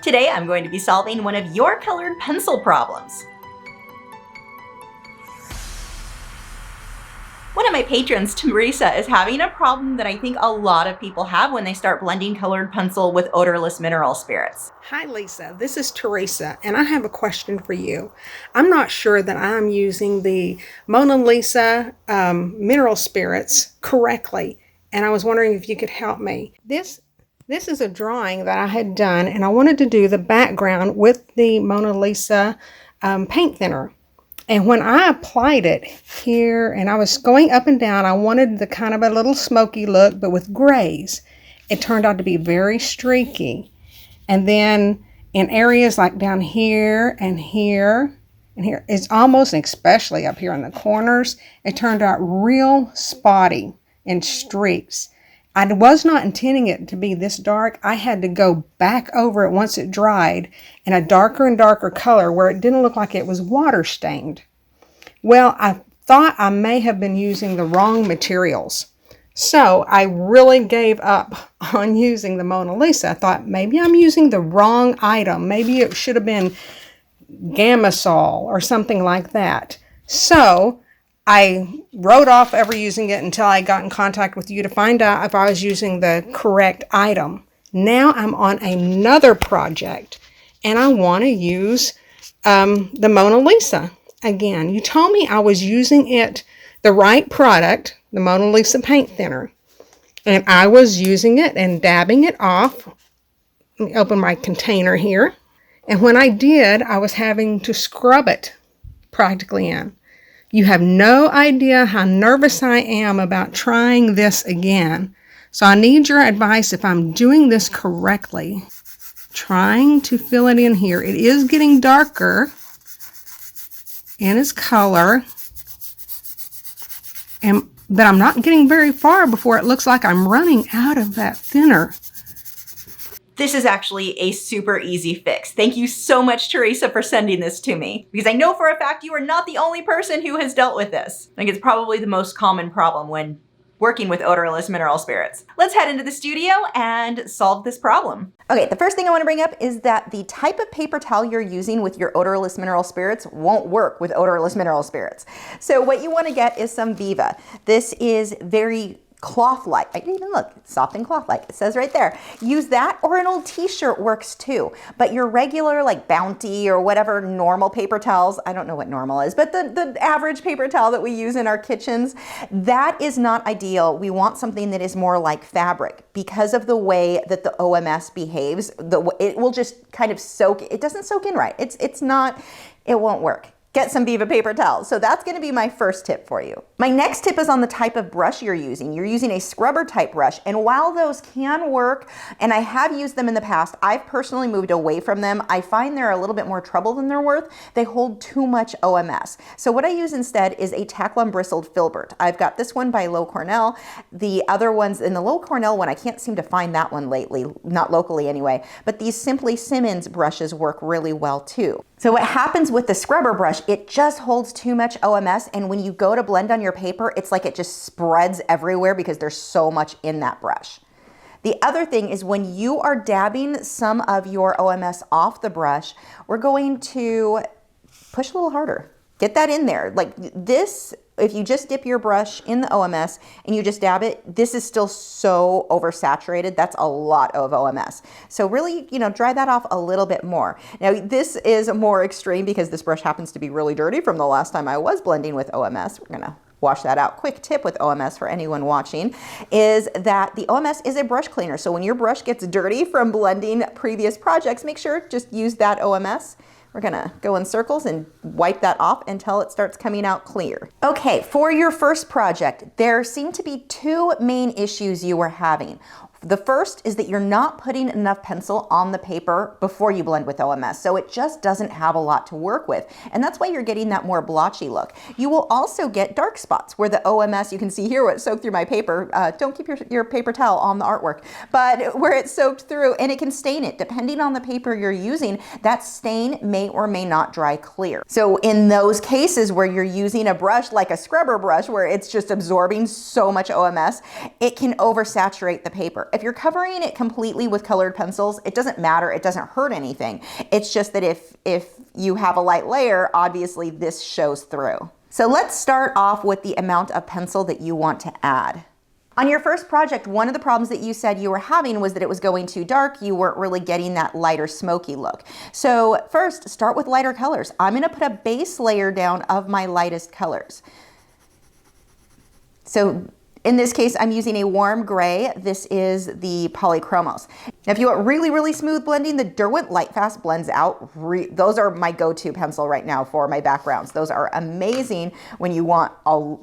Today I'm going to be solving one of your colored pencil problems. One of my patrons, Teresa, is having a problem that I think a lot of people have when they start blending colored pencil with odorless mineral spirits. Hi Lisa, this is Teresa, and I have a question for you. I'm not sure that I'm using the Mona Lisa mineral spirits correctly, and I was wondering if you could help me. This is a drawing that I had done, and I wanted to do the background with the Mona Lisa paint thinner. And when I applied it here, and I was going up and down, I wanted the kind of a little smoky look, but with grays. It turned out to be very streaky. And then in areas like down here and here and here, it's almost, especially up here in the corners, it turned out real spotty and streaks. I was not intending it to be this dark. I had to go back over it once it dried in a darker and darker color where it didn't look like it was water stained. Well, I thought I may have been using the wrong materials. So I really gave up on using the Mona Lisa. I thought maybe I'm using the wrong item. Maybe it should have been Gamsol or something like that. So I wrote off ever using it until I got in contact with you to find out if I was using the correct item. Now I'm on another project and I want to use the Mona Lisa again. You told me I was using the right product, the Mona Lisa paint thinner, and I was using it and dabbing it off. Let me open my container here. And when I did, I was having to scrub it practically in. You have no idea how nervous I am about trying this again. So I need your advice if I'm doing this correctly. Trying to fill it in here. It is getting darker in its color. But I'm not getting very far before it looks like I'm running out of that thinner. This is actually a super easy fix. Thank you so much, Teresa, for sending this to me, because I know for a fact you are not the only person who has dealt with this. I think it's probably the most common problem when working with odorless mineral spirits. Let's head into the studio and solve this problem. Okay, the first thing I want to bring up is that the type of paper towel you're using with your odorless mineral spirits won't work with odorless mineral spirits. So what you want to get is some Viva. This is very cloth-like. I didn't even look. It's soft and cloth-like. It says right there. Use that, or an old t-shirt works too. But your regular like Bounty or whatever normal paper towels, I don't know what normal is, but the average paper towel that we use in our kitchens, that is not ideal. We want something that is more like fabric because of the way that the OMS behaves. It will just kind of soak. It doesn't soak in right. It won't work. Get some Viva paper towels. So that's gonna be my first tip for you. My next tip is on the type of brush you're using. You're using a scrubber type brush, and while those can work, and I have used them in the past, I've personally moved away from them. I find they're a little bit more trouble than they're worth. They hold too much OMS. So what I use instead is a Taklon bristled filbert. I've got this one by Low Cornell. The other ones, in the Low Cornell one, I can't seem to find that one lately, not locally anyway, but these Simply Simmons brushes work really well too. So what happens with the scrubber brush, it just holds too much OMS, and when you go to blend on your paper, it's like it just spreads everywhere because there's so much in that brush. The other thing is when you are dabbing some of your OMS off the brush, we're going to push a little harder. Get that in there. Like this, if you just dip your brush in the OMS and you just dab it, this is still so oversaturated. That's a lot of OMS. So really, dry that off a little bit more. Now, this is more extreme because this brush happens to be really dirty from the last time I was blending with OMS. We're gonna wash that out. Quick tip with OMS for anyone watching is that the OMS is a brush cleaner. So when your brush gets dirty from blending previous projects, make sure just use that OMS. We're gonna go in circles and wipe that off until it starts coming out clear. Okay, for your first project, there seem to be two main issues you were having. The first is that you're not putting enough pencil on the paper before you blend with OMS, so it just doesn't have a lot to work with. And that's why you're getting that more blotchy look. You will also get dark spots where the OMS, you can see here what soaked through my paper. Don't keep your paper towel on the artwork, but where it soaked through, and it can stain it. Depending on the paper you're using, that stain may or may not dry clear. So in those cases where you're using a brush like a scrubber brush where it's just absorbing so much OMS, it can oversaturate the paper. if you're covering it completely with colored pencils, it doesn't matter. It doesn't hurt anything. It's just that if you have a light layer, obviously this shows through. So let's start off with the amount of pencil that you want to add. On your first project, one of the problems that you said you were having was that it was going too dark. You weren't really getting that lighter smoky look. So first, start with lighter colors. I'm gonna put a base layer down of my lightest colors. So in this case, I'm using a warm gray. This is the Polychromos. Now, if you want really, really smooth blending, the Derwent Lightfast blends out. Those are my go-to pencil right now for my backgrounds. Those are amazing when you want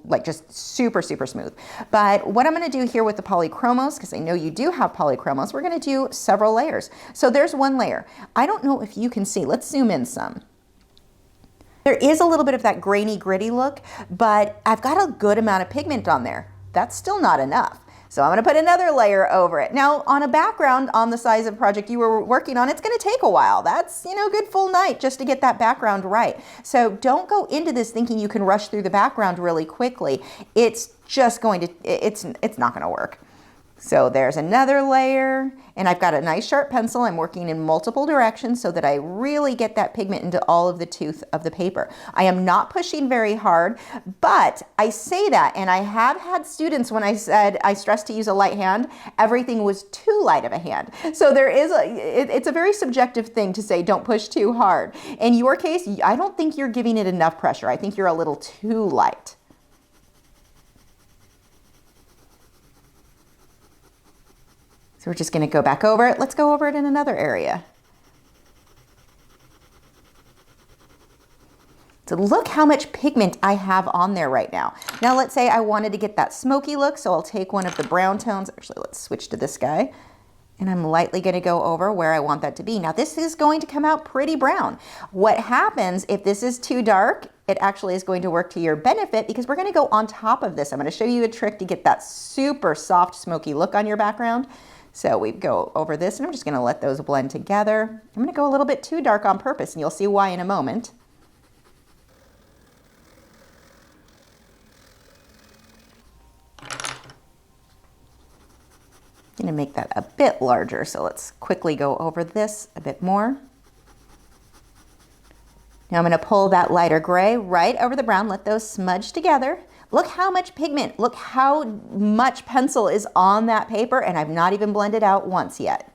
like just super, super smooth. But what I'm gonna do here with the Polychromos, because I know you do have Polychromos, we're gonna do several layers. So there's one layer. I don't know if you can see, let's zoom in some. There is a little bit of that grainy, gritty look, but I've got a good amount of pigment on there. That's still not enough. So I'm gonna put another layer over it. Now on a background on the size of project you were working on, it's gonna take a while. That's, you know, a good full night just to get that background right. So don't go into this thinking you can rush through the background really quickly. It's just going to, it's not gonna work. So there's another layer, and I've got a nice sharp pencil. I'm working in multiple directions so that I really get that pigment into all of the tooth of the paper. I am not pushing very hard, but I say that, and I have had students when I said I stressed to use a light hand, everything was too light of a hand. So there is it's a very subjective thing to say don't push too hard. In your case, I don't think you're giving it enough pressure. I think you're a little too light. So we're just gonna go back over it. Let's go over it in another area. So look how much pigment I have on there right now. Now let's say I wanted to get that smoky look, so I'll take one of the brown tones. Actually, let's switch to this guy. And I'm lightly gonna go over where I want that to be. Now this is going to come out pretty brown. What happens if this is too dark, it actually is going to work to your benefit because we're gonna go on top of this. I'm gonna show you a trick to get that super soft, smoky look on your background. So we go over this, and I'm just gonna let those blend together. I'm gonna go a little bit too dark on purpose, and you'll see why in a moment. I'm gonna make that a bit larger, so let's quickly go over this a bit more. Now I'm gonna pull that lighter gray right over the brown, let those smudge together. Look how much pigment, look how much pencil is on that paper, and I've not even blended out once yet.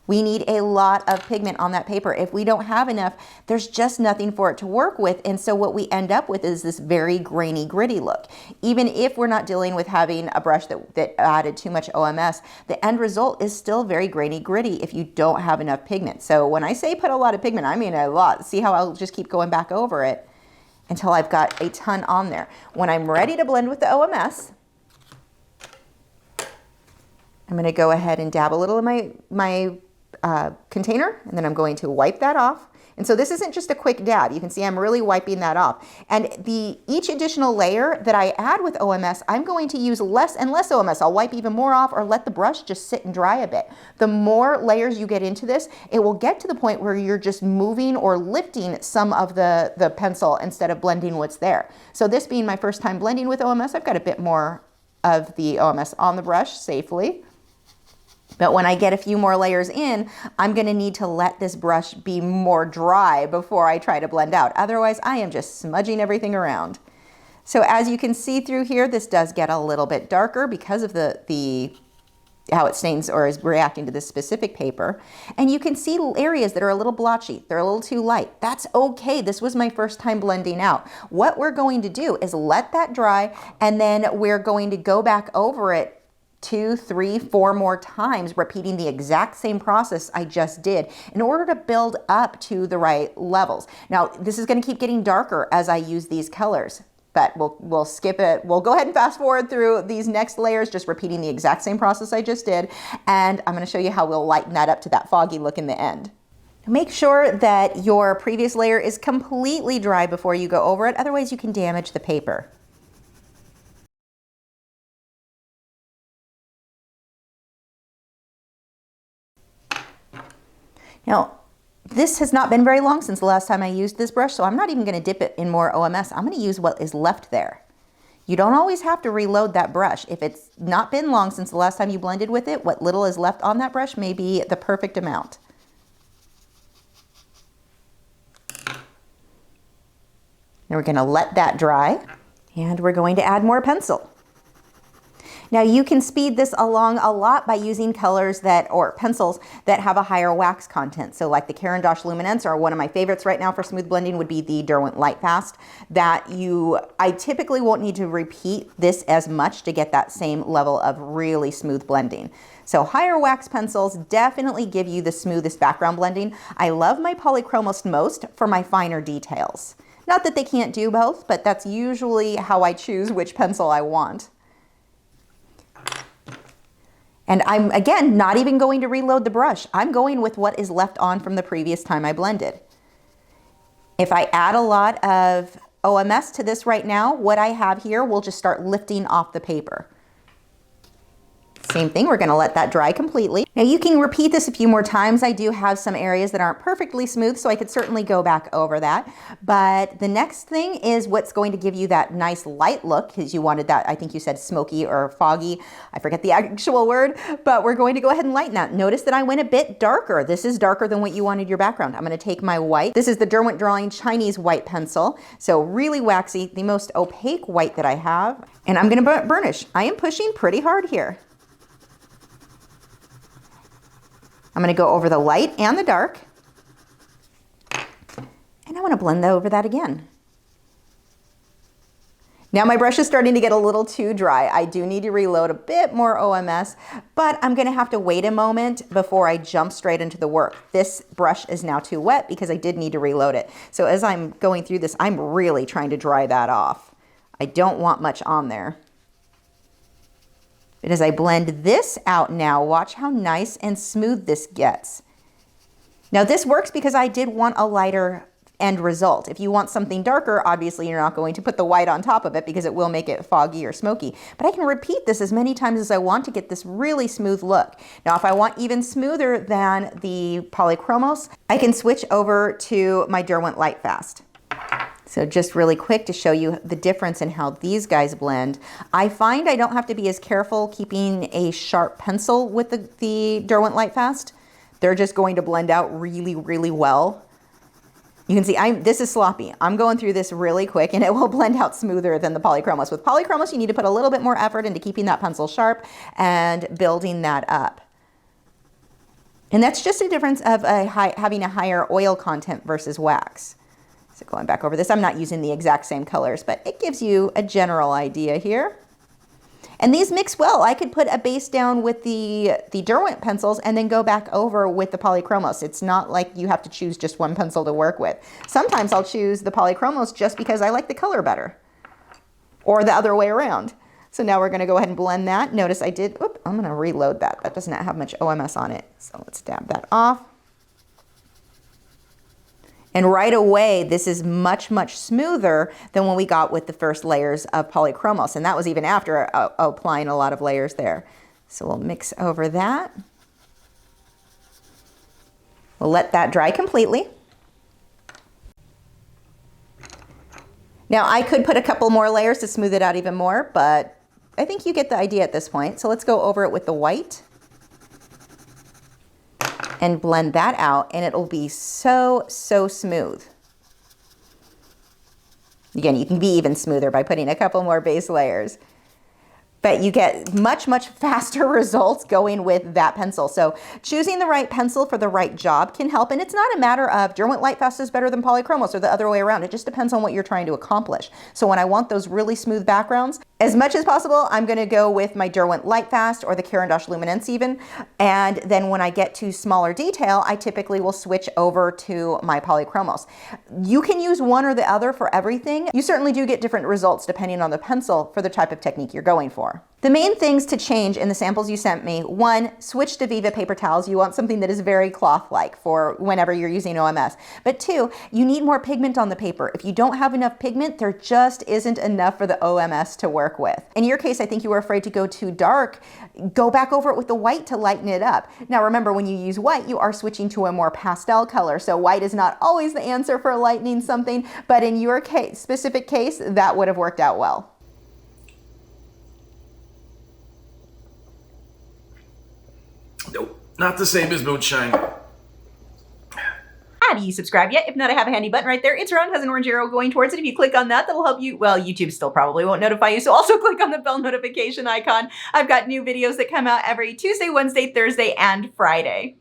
We need a lot of pigment on that paper. If we don't have enough, there's just nothing for it to work with, and so what we end up with is this very grainy, gritty look. Even if we're not dealing with having a brush that added too much OMS, the end result is still very grainy, gritty if you don't have enough pigment. So when I say put a lot of pigment, I mean a lot. See how I'll just keep going back over it until I've got a ton on there. When I'm ready to blend with the OMS, I'm gonna go ahead and dab a little in my container, and then I'm going to wipe that off. And so this isn't just a quick dab. You can see I'm really wiping that off. And each additional layer that I add with OMS, I'm going to use less and less OMS. I'll wipe even more off or let the brush just sit and dry a bit. The more layers you get into this, it will get to the point where you're just moving or lifting some of the pencil instead of blending what's there. So this being my first time blending with OMS, I've got a bit more of the OMS on the brush safely. But when I get a few more layers in, I'm gonna need to let this brush be more dry before I try to blend out. Otherwise, I am just smudging everything around. So as you can see through here, this does get a little bit darker because of how it stains or is reacting to this specific paper. And you can see areas that are a little blotchy. They're a little too light. That's okay. This was my first time blending out. What we're going to do is let that dry, and then we're going to go back over it 2, 3, 4 more times, repeating the exact same process I just did in order to build up to the right levels. Now, this is going to keep getting darker as I use these colors, but we'll skip it. We'll go ahead and fast forward through these next layers, just repeating the exact same process I just did, and I'm going to show you how we'll lighten that up to that foggy look in the end. Make sure that your previous layer is completely dry before you go over it, otherwise you can damage the paper. Now, this has not been very long since the last time I used this brush, so I'm not even going to dip it in more OMS. I'm going to use what is left there. You don't always have to reload that brush. If it's not been long since the last time you blended with it, what little is left on that brush may be the perfect amount. Now we're going to let that dry, and we're going to add more pencil. Now you can speed this along a lot by using colors or pencils that have a higher wax content. So like the Caran d'Ache Luminance, or one of my favorites right now for smooth blending would be the Derwent Lightfast, I typically won't need to repeat this as much to get that same level of really smooth blending. So higher wax pencils definitely give you the smoothest background blending. I love my Polychromos most for my finer details. Not that they can't do both, but that's usually how I choose which pencil I want. And I'm, again, not even going to reload the brush. I'm going with what is left on from the previous time I blended. If I add a lot of OMS to this right now, what I have here will just start lifting off the paper. Same thing, we're gonna let that dry completely. Now you can repeat this a few more times. I do have some areas that aren't perfectly smooth, so I could certainly go back over that. But the next thing is what's going to give you that nice light look, because you wanted that, I think you said smoky or foggy. I forget the actual word, but we're going to go ahead and lighten that. Notice that I went a bit darker. This is darker than what you wanted your background. I'm gonna take my white. This is the Derwent Drawing Chinese white pencil. So really waxy, the most opaque white that I have. And I'm gonna burnish. I am pushing pretty hard here. I'm gonna go over the light and the dark, and I wanna blend over that again. Now my brush is starting to get a little too dry. I do need to reload a bit more OMS, but I'm gonna have to wait a moment before I jump straight into the work. This brush is now too wet because I did need to reload it. So as I'm going through this, I'm really trying to dry that off. I don't want much on there. But as I blend this out now, watch how nice and smooth this gets. Now this works because I did want a lighter end result. If you want something darker, obviously you're not going to put the white on top of it because it will make it foggy or smoky. But I can repeat this as many times as I want to get this really smooth look. Now if I want even smoother than the Polychromos, I can switch over to my Derwent Lightfast. So just really quick to show you the difference in how these guys blend. I find I don't have to be as careful keeping a sharp pencil with the Derwent Lightfast. They're just going to blend out really, really well. You can see this is sloppy. I'm going through this really quick and it will blend out smoother than the Polychromos. With Polychromos, you need to put a little bit more effort into keeping that pencil sharp and building that up. And that's just a difference of having a higher oil content versus wax. So going back over this, I'm not using the exact same colors, but it gives you a general idea here. And these mix well. I could put a base down with the Derwent pencils and then go back over with the Polychromos. It's not like you have to choose just one pencil to work with. Sometimes I'll choose the Polychromos just because I like the color better, or the other way around. So now we're gonna go ahead and blend that. Notice I'm gonna reload that. That does not have much OMS on it. So let's dab that off. And right away, this is much, much smoother than when we got with the first layers of Polychromos. And that was even after applying a lot of layers there. So we'll mix over that. We'll let that dry completely. Now I could put a couple more layers to smooth it out even more, but I think you get the idea at this point. So let's go over it with the white and blend that out, and it'll be so, so smooth. Again, you can be even smoother by putting a couple more base layers. But you get much, much faster results going with that pencil. So choosing the right pencil for the right job can help. And it's not a matter of Derwent Lightfast is better than Polychromos or the other way around. It just depends on what you're trying to accomplish. So when I want those really smooth backgrounds, as much as possible, I'm gonna go with my Derwent Lightfast or the Caran d'Ache Luminance even. And then when I get to smaller detail, I typically will switch over to my Polychromos. You can use one or the other for everything. You certainly do get different results depending on the pencil for the type of technique you're going for. The main things to change in the samples you sent me: one, switch to Viva paper towels. You want something that is very cloth-like for whenever you're using OMS. But two, you need more pigment on the paper. If you don't have enough pigment, there just isn't enough for the OMS to work with. In your case, I think you were afraid to go too dark. Go back over it with the white to lighten it up. Now remember, when you use white, you are switching to a more pastel color. So white is not always the answer for lightening something, but in your case, specific case, that would have worked out well. Not the same as moonshine. Have you subscribed yet? If not, I have a handy button right there. It's round, has an orange arrow going towards it. If you click on that, that'll help you. Well, YouTube still probably won't notify you, so also click on the bell notification icon. I've got new videos that come out every Tuesday, Wednesday, Thursday, and Friday.